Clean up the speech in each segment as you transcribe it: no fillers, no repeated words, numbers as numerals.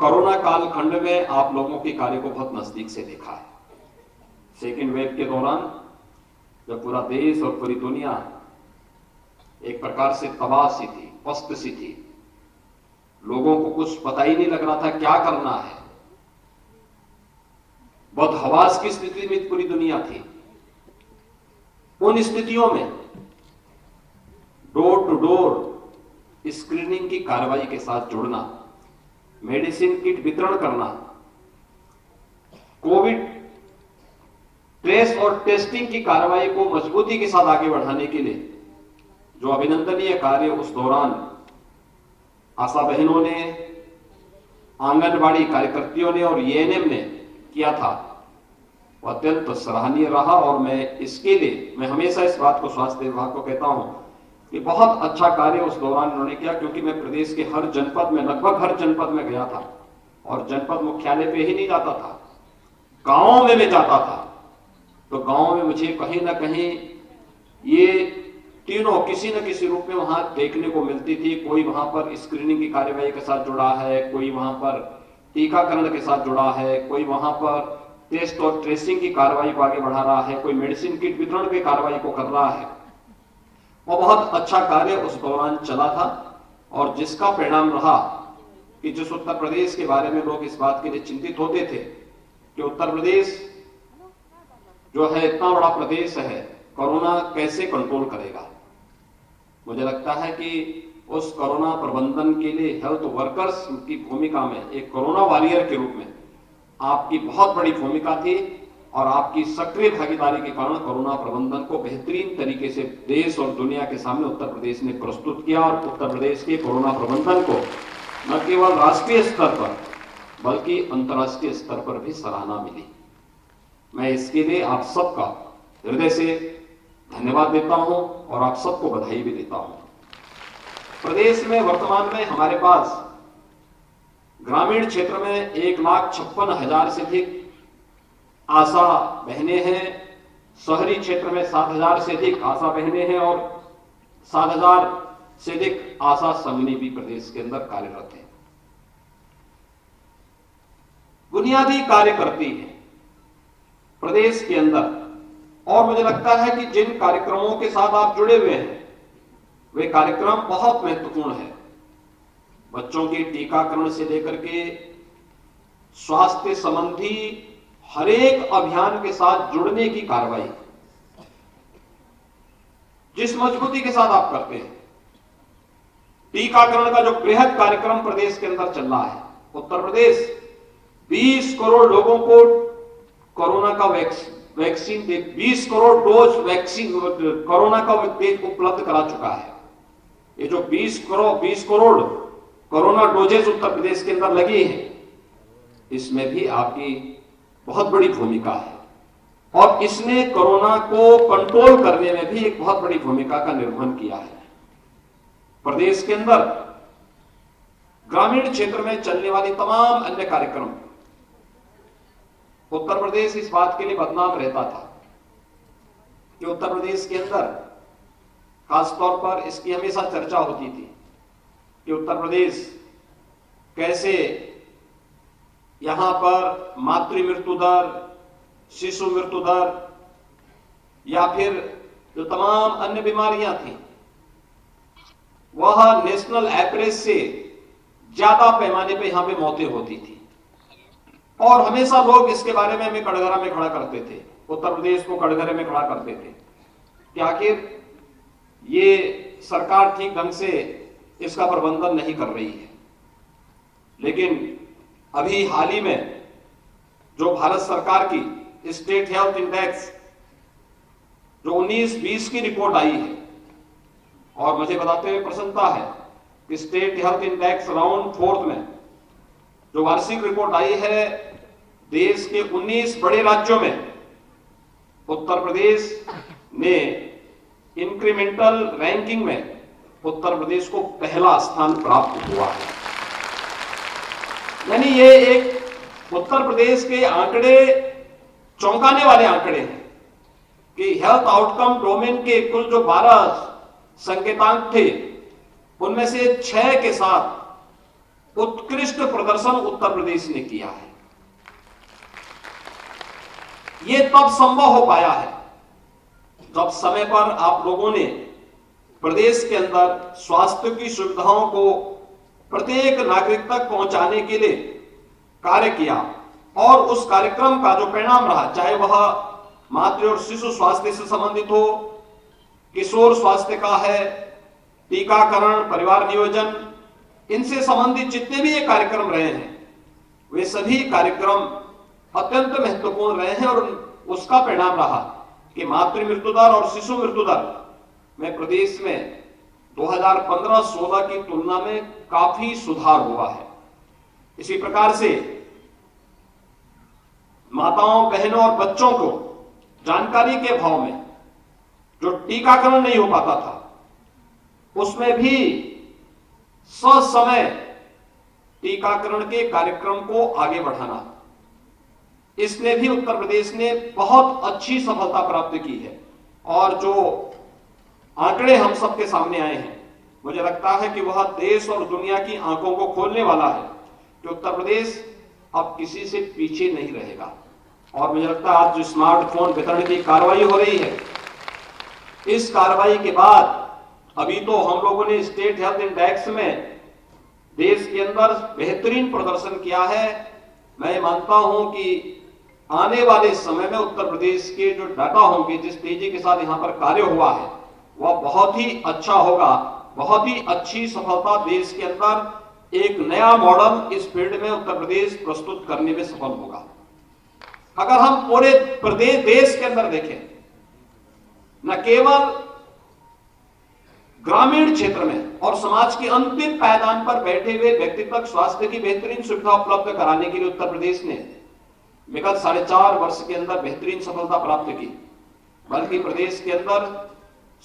Corona कालखंड में आप लोगों के कार्य को बहुत नजदीक से देखा है। सेकेंड वेव के दौरान जब पूरा देश और पूरी दुनिया एक प्रकार से तबाह सी थी, पस्त सी थी, लोगों को कुछ पता ही नहीं लग रहा था क्या करना है, बहुत हवास की स्थिति में पूरी दुनिया थी। उन स्थितियों में डोर टू डोर स्क्रीनिंग की कार्रवाई के साथ जुड़ना, मेडिसिन किट वितरण करना, कोविड ट्रेस और टेस्टिंग की कार्रवाई को मजबूती के साथ आगे बढ़ाने के लिए जो अभिनंदनीय कार्य उस दौरान आशा बहनों ने, आंगनबाड़ी कार्यकर्तियों ने और एएनएम ने किया था, वो अत्यंत सराहनीय रहा। और मैं हमेशा इस बात को स्वास्थ्य विभाग को कहता हूं कि बहुत अच्छा कार्य उस दौरान उन्होंने किया, क्योंकि मैं प्रदेश के हर जनपद में, लगभग हर जनपद में गया था और जनपद मुख्यालय पे ही नहीं जाता था, गांवों में मैं जाता था। तो गांव में मुझे कहीं ना कहीं ये तीनों किसी न किसी रूप में वहां देखने को मिलती थी। कोई वहां पर स्क्रीनिंग की कार्यवाही के साथ जुड़ा है, कोई वहां पर टीकाकरण के साथ जुड़ा है, कोई वहां पर टेस्ट और ट्रेसिंग की कार्रवाई को आगे बढ़ा रहा है, कोई मेडिसिन किट वितरण की कार्रवाई को कर रहा है। वो बहुत अच्छा कार्य उस दौरान चला था और जिसका परिणाम रहा कि जिस उत्तर प्रदेश के बारे में लोग इस बात के लिए चिंतित होते थे कि उत्तर प्रदेश जो है इतना बड़ा प्रदेश है, कोरोना कैसे कंट्रोल करेगा। मुझे लगता है कि उस कोरोना प्रबंधन के लिए हेल्थ वर्कर्स की भूमिका में, एक कोरोना वॉरियर के रूप में आपकी बहुत बड़ी भूमिका थी और आपकी सक्रिय भागीदारी के कारण कोरोना प्रबंधन को बेहतरीन तरीके से देश और दुनिया के सामने उत्तर प्रदेश ने प्रस्तुत किया और उत्तर प्रदेश के कोरोना प्रबंधन को न केवल राष्ट्रीय स्तर पर बल्कि अंतर्राष्ट्रीय स्तर पर भी सराहना मिली। मैं इसके लिए आप सबका हृदय से धन्यवाद देता हूं और आप सबको बधाई भी देता हूं। प्रदेश में वर्तमान में हमारे पास ग्रामीण क्षेत्र में 1,56,000 से अधिक आशा बहनें हैं, शहरी क्षेत्र में 7,000 से अधिक आशा बहनें हैं और 7,000 से अधिक आशा संगिनी भी प्रदेश के अंदर कार्यरत हैं। बुनियादी कार्य करती है प्रदेश के अंदर और मुझे लगता है कि जिन कार्यक्रमों के साथ आप जुड़े हुए हैं वे कार्यक्रम बहुत महत्वपूर्ण है। बच्चों के टीकाकरण से लेकर के स्वास्थ्य संबंधी हर एक अभियान के साथ जुड़ने की कार्रवाई जिस मजबूती के साथ आप करते हैं, टीकाकरण का जो बृहद कार्यक्रम प्रदेश के अंदर चल रहा है, उत्तर प्रदेश 20 करोड़ लोगों को कोरोना का vaccine 20 crore dose vaccine corona का उपलब्ध करा चुका है। ये जो 20 करोड़ कोरोना डोजेस उत्तर प्रदेश के अंदर लगी है, इसमें भी आपकी बहुत बड़ी भूमिका है और इसने कोरोना को कंट्रोल करने में भी एक बहुत बड़ी भूमिका का निर्वहन किया है। प्रदेश के अंदर ग्रामीण क्षेत्र में चलने वाली तमाम अन्य कार्यक्रम, उत्तर प्रदेश इस बात के लिए बदनाम रहता था कि उत्तर प्रदेश के अंदर खासतौर पर इसकी हमेशा चर्चा होती थी कि उत्तर प्रदेश कैसे यहां पर मातृ मृत्यु दर, शिशु मृत्यु दर या फिर जो तमाम अन्य बीमारियां थी वह नेशनल एवरेज से ज्यादा पैमाने पे यहां पे मौतें होती थी और हमेशा लोग इसके बारे में हमें कटघरा में खड़ा करते थे, उत्तर प्रदेश को कटघरे में खड़ा करते थे कि आखिर ये सरकार ठीक ढंग से इसका प्रबंधन नहीं कर रही है। लेकिन अभी हाल ही में जो भारत सरकार की स्टेट हेल्थ इंडेक्स जो 19-20 की रिपोर्ट आई है और मुझे बताते हुए प्रसन्नता है कि स्टेट हेल्थ इंडेक्स राउंड 4 में जो वार्षिक रिपोर्ट आई है, देश के 19 बड़े राज्यों में उत्तर प्रदेश ने इंक्रीमेंटल रैंकिंग में उत्तर प्रदेश को पहला स्थान प्राप्त हुआ है। यानी ये एक उत्तर प्रदेश के आंकड़े चौंकाने वाले आंकड़े हैं कि हेल्थ आउटकम डोमेन के कुल जो 12 संकेतांक थे उनमें से 6 के साथ उत्कृष्ट प्रदर्शन उत्तर प्रदेश ने किया है। यह तब संभव हो पाया है जब समय पर आप लोगों ने प्रदेश के अंदर स्वास्थ्य की सुविधाओं को प्रत्येक नागरिक तक पहुंचाने के लिए कार्य किया, और उस कार्यक्रम का जो परिणाम रहा, चाहे वह मातृ और शिशु स्वास्थ्य से संबंधित हो, किशोर स्वास्थ्य का है, टीकाकरण, परिवार नियोजन, इनसे संबंधित जितने भी ये कार्यक्रम रहे हैं, वे सभी कार्यक्रम अत्यंत महत्वपूर्ण रहे हैं। और उसका परिणाम रहा कि मातृ मृत्यु दर और शिशु मृत्यु दर में प्रदेश में 2015-16 की तुलना में काफी सुधार हुआ है। इसी प्रकार से माताओं, बहनों और बच्चों को जानकारी के अभाव में जो टीकाकरण नहीं हो पाता था, उसमें भी ससमय टीकाकरण के कार्यक्रम को आगे बढ़ाना, इसने भी उत्तर प्रदेश ने बहुत अच्छी सफलता प्राप्त की है। और जो आंकड़े हम सबके सामने आए हैं, मुझे लगता है कि वह देश और दुनिया की आंखों को खोलने वाला है कि उत्तर प्रदेश अब किसी से पीछे नहीं रहेगा। और मुझे लगता है आज जो स्मार्टफोन वितरण की कार्रवाई हो रही है, इस कार्रवाई के बाद अभी तो हम लोगों ने स्टेट हेल्थ इंडेक्स में देश के अंदर बेहतरीन प्रदर्शन किया है। मैं मानता हूं कि आने वाले समय में उत्तर प्रदेश के जो डाटा होंगे, जिस तेजी के साथ यहां पर कार्य हुआ है, वह बहुत ही अच्छा होगा। बहुत ही अच्छी सफलता देश के अंदर एक नया मॉडल इस फील्ड में उत्तर प्रदेश प्रस्तुत करने में सफल होगा। अगर हम पूरे प्रदेश देश के अंदर देखें, न केवल ग्रामीण क्षेत्र में और समाज के अंतिम पायदान पर बैठे हुए व्यक्ति तक स्वास्थ्य की बेहतरीन सुविधा उपलब्ध कराने के लिए उत्तर प्रदेश ने विगत 4.5 वर्ष के अंदर बेहतरीन सफलता प्राप्त की, बल्कि प्रदेश के अंदर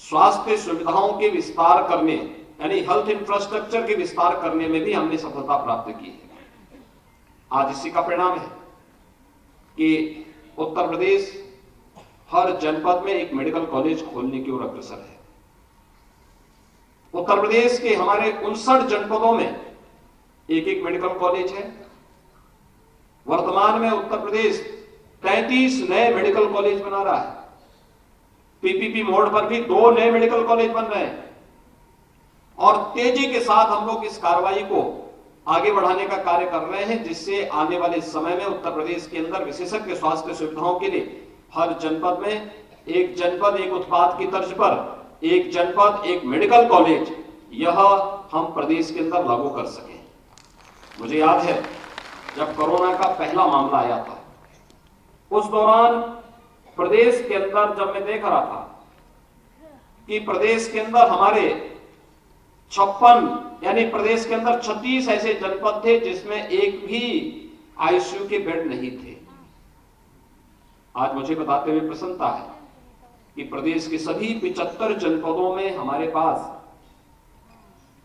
स्वास्थ्य सुविधाओं के विस्तार करने, यानी हेल्थ इंफ्रास्ट्रक्चर के विस्तार करने में भी हमने सफलता प्राप्त की है। आज इसी का परिणाम है कि उत्तर प्रदेश हर जनपद में एक मेडिकल कॉलेज खोलने की ओर अग्रसर है। उत्तर प्रदेश के हमारे 59 जनपदों में एक एक मेडिकल कॉलेज है। वर्तमान में उत्तर प्रदेश 33 नए मेडिकल कॉलेज बना रहा है। पीपीपी मोड पर भी 2 नए मेडिकल कॉलेज बन रहे हैं। और तेजी के साथ हम लोग इस कार्रवाई को आगे बढ़ाने का कार्य कर रहे हैं, जिससे आने वाले समय में उत्तर प्रदेश के अंदर विशेषज्ञ स्वास्थ्य सुविधाओं के लिए हर जनपद में एक जनपद एक उत्पाद की तर्ज पर एक जनपद एक मेडिकल कॉलेज, यह हम प्रदेश के अंदर लागू कर सके। मुझे याद है जब कोरोना का पहला मामला आया था, उस दौरान प्रदेश के अंदर जब मैं देख रहा था कि प्रदेश के अंदर हमारे 56 यानी प्रदेश के अंदर 36 ऐसे जनपद थे जिसमें एक भी आईसीयू के बेड नहीं थे। आज मुझे बताते हुए प्रसन्नता है कि प्रदेश के सभी 75 जनपदों में हमारे पास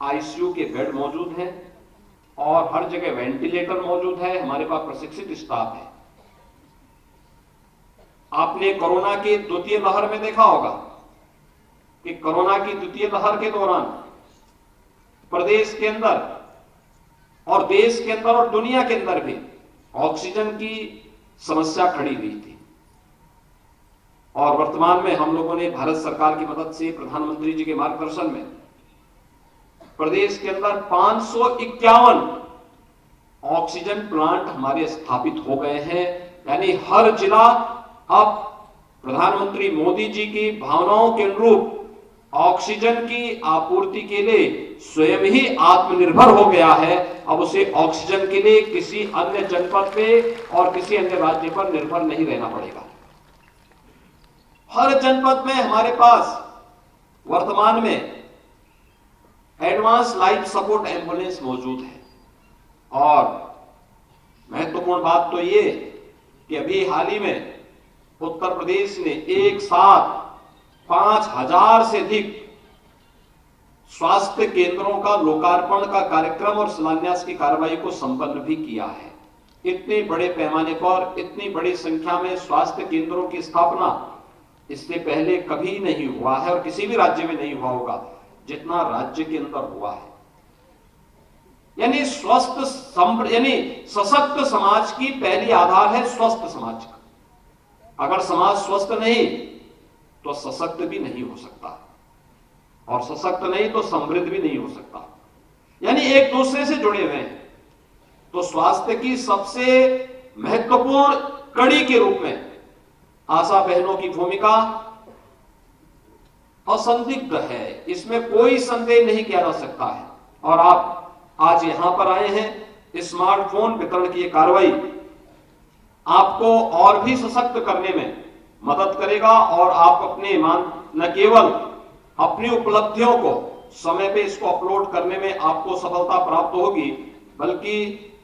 आईसीयू के बेड मौजूद हैं और हर जगह वेंटिलेटर मौजूद है। हमारे पास प्रशिक्षित स्टाफ है। आपने कोरोना की द्वितीय लहर में देखा होगा कि कोरोना की द्वितीय लहर के दौरान प्रदेश के अंदर और देश के अंदर और दुनिया के अंदर भी ऑक्सीजन की समस्या खड़ी हुई थी। और वर्तमान में हम लोगों ने भारत सरकार की मदद से, प्रधानमंत्री जी के मार्गदर्शन में प्रदेश के अंदर 551 ऑक्सीजन प्लांट हमारे स्थापित हो गए हैं। यानी हर जिला अब प्रधानमंत्री मोदी जी की भावनाओं के अनुरूप ऑक्सीजन की आपूर्ति के लिए स्वयं ही आत्मनिर्भर हो गया है। अब उसे ऑक्सीजन के लिए किसी अन्य जनपद पे और किसी अन्य राज्य पर निर्भर नहीं रहना पड़ेगा। हर जनपद में हमारे पास वर्तमान में एडवांस लाइफ सपोर्ट एम्बुलेंस मौजूद है। और महत्वपूर्ण बात तो ये कि अभी हाल ही में उत्तर प्रदेश ने एक साथ 5000 से अधिक स्वास्थ्य केंद्रों का लोकार्पण का कार्यक्रम और शिलान्यास की कार्रवाई को संपन्न भी किया है। इतने बड़े पैमाने पर इतनी बड़ी संख्या में स्वास्थ्य केंद्रों की स्थापना इससे पहले कभी नहीं हुआ है और किसी भी राज्य में नहीं हुआ होगा जितना राज्य के अंदर हुआ है। यानी यानी सशक्त समाज की पहली आधार है स्वस्थ समाज का। अगर समाज स्वस्थ नहीं तो सशक्त भी नहीं हो सकता, और सशक्त नहीं तो समृद्ध भी नहीं हो सकता, यानी एक दूसरे से जुड़े हुए हैं। तो स्वास्थ्य की सबसे महत्वपूर्ण कड़ी के रूप में आशा बहनों की भूमिका असंदिग्ध है, इसमें कोई संदेह नहीं किया जा सकता है। और आप आज यहां पर आए हैं, स्मार्टफोन वितरण की यह कार्रवाई आपको और भी सशक्त करने में मदद करेगा, और आप अपने न केवल अपनी उपलब्धियों को समय पे इसको अपलोड करने में आपको सफलता प्राप्त होगी, बल्कि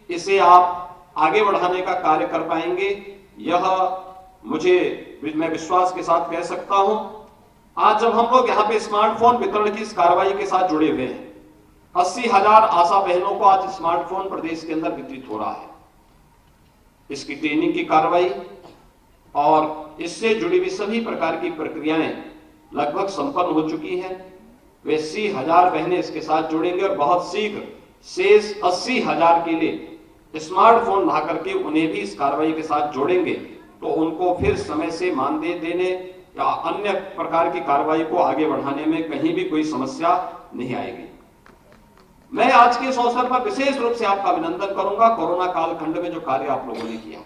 इसे आप आगे बढ़ाने का कार्य कर पाएंगे। यह मैं विश्वास के साथ कह सकता हूं। आज जब हम लोग यहां पे स्मार्टफोन वितरण की इस कार्रवाई के साथ जुड़े हुए हैं, 80,000 आशा बहनों को आज स्मार्टफोन प्रदेश के अंदर वितरित हो रहा है। इसकी ट्रेनिंग की कार्रवाई और इससे जुड़ी हुई सभी प्रकार की प्रक्रियाएं लगभग संपन्न हो चुकी हैं। वे 80,000 बहनें इसके साथ जुड़ेंगे और बहुत शीघ्र शेष 80,000 के लिए स्मार्टफोन ला करके उन्हें भी इस कार्रवाई के साथ जोड़ेंगे, तो उनको फिर समय से मानदेय देने या अन्य प्रकार की कार्रवाई को आगे बढ़ाने में कहीं भी कोई समस्या नहीं आएगी। मैं आज के इस अवसर पर विशेष रूप से आपका अभिनंदन करूंगा। कोरोना कालखंड में जो कार्य आप लोगों ने किया,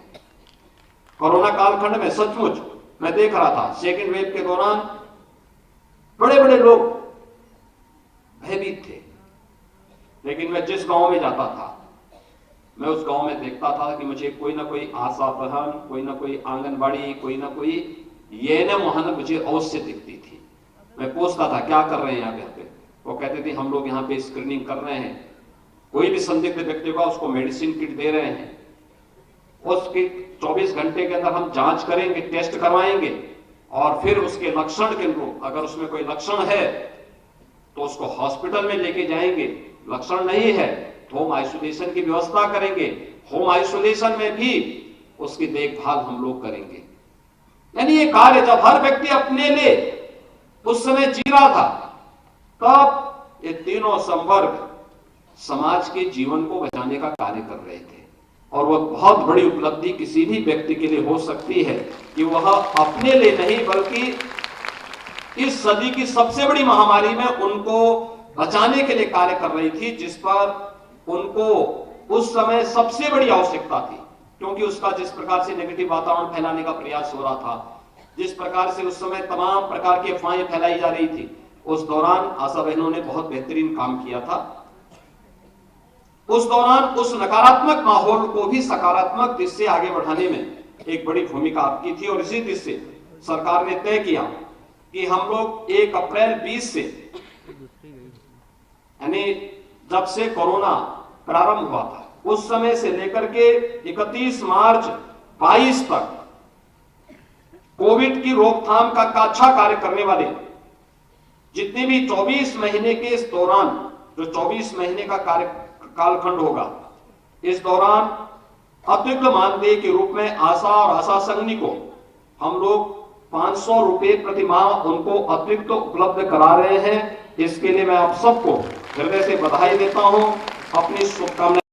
कोरोना कालखंड में सचमुच मैं देख रहा था, सेकेंड वेव के दौरान बड़े बड़े लोग भयभीत थे, लेकिन मैं जिस गांव में जाता था, मैं उस गांव में देखता था कि मुझे कोई ना कोई आशा बहन, कोई ना कोई आंगनबाड़ी, कोई ना कोई एएनएम वहां मुझे अवश्य दिखती थी। मैं पूछता था क्या कर रहे हैं यहाँ पे, वो कहते थे हम लोग यहाँ पे स्क्रीनिंग कर रहे हैं, कोई भी संदिग्ध व्यक्ति का उसको मेडिसिन किट दे रहे हैं, उसकी 24 घंटे के अंदर हम जांच करेंगे, टेस्ट करवाएंगे, और फिर उसके लक्षण के अनुरूप अगर उसमें कोई लक्षण है तो उसको हॉस्पिटल में लेके जाएंगे, लक्षण नहीं है तो होम आइसोलेशन की व्यवस्था करेंगे, होम आइसोलेशन में भी उसकी देखभाल हम लोग करेंगे। यानी ये कार्य जब हर व्यक्ति अपने लिए उस समय जी रहा था, तब ये तीनों संवर्ग समाज के जीवन को बचाने का कार्य कर रहे थे। और वह बहुत बड़ी उपलब्धि किसी भी व्यक्ति के लिए हो सकती है कि वह अपने लिए नहीं बल्कि इस सदी की सबसे बड़ी महामारी में उनको बचाने के लिए कार्य कर रही थी, जिस पर उनको उस समय सबसे बड़ी आवश्यकता थी, क्योंकि उसका जिस प्रकार से नेगेटिव वातावरण फैलाने का प्रयास हो रहा था, जिस प्रकार से उस समय तमाम प्रकार की अफवाहें फैलाई जा रही थी, उस दौरान आशा बहनों ने बहुत बेहतरीन काम किया था। उस दौरान उस नकारात्मक माहौल को भी सकारात्मक दिशा से आगे बढ़ाने में एक बड़ी भूमिका आपकी थी, और इसी दिशा से सरकार ने तय किया कि हम लोग 1 अप्रैल 20 से, यानी जब से कोरोना प्रारंभ हुआ था उस समय से लेकर के 31 मार्च 22 तक कोविड की रोकथाम का अच्छा कार्य करने वाले जितने भी 24 महीने के इस दौरान, जो 24 महीने का कार्य कालखंड होगा, इस दौरान अतिरिक्त मानदेय के रूप में आशा और आशा संघनी को हम लोग 500 रुपए प्रति माह उनको अतिरिक्त उपलब्ध करा रहे हैं। इसके लिए मैं आप सबको हृदय से बधाई देता हूं, अपनी शुभकामनाएं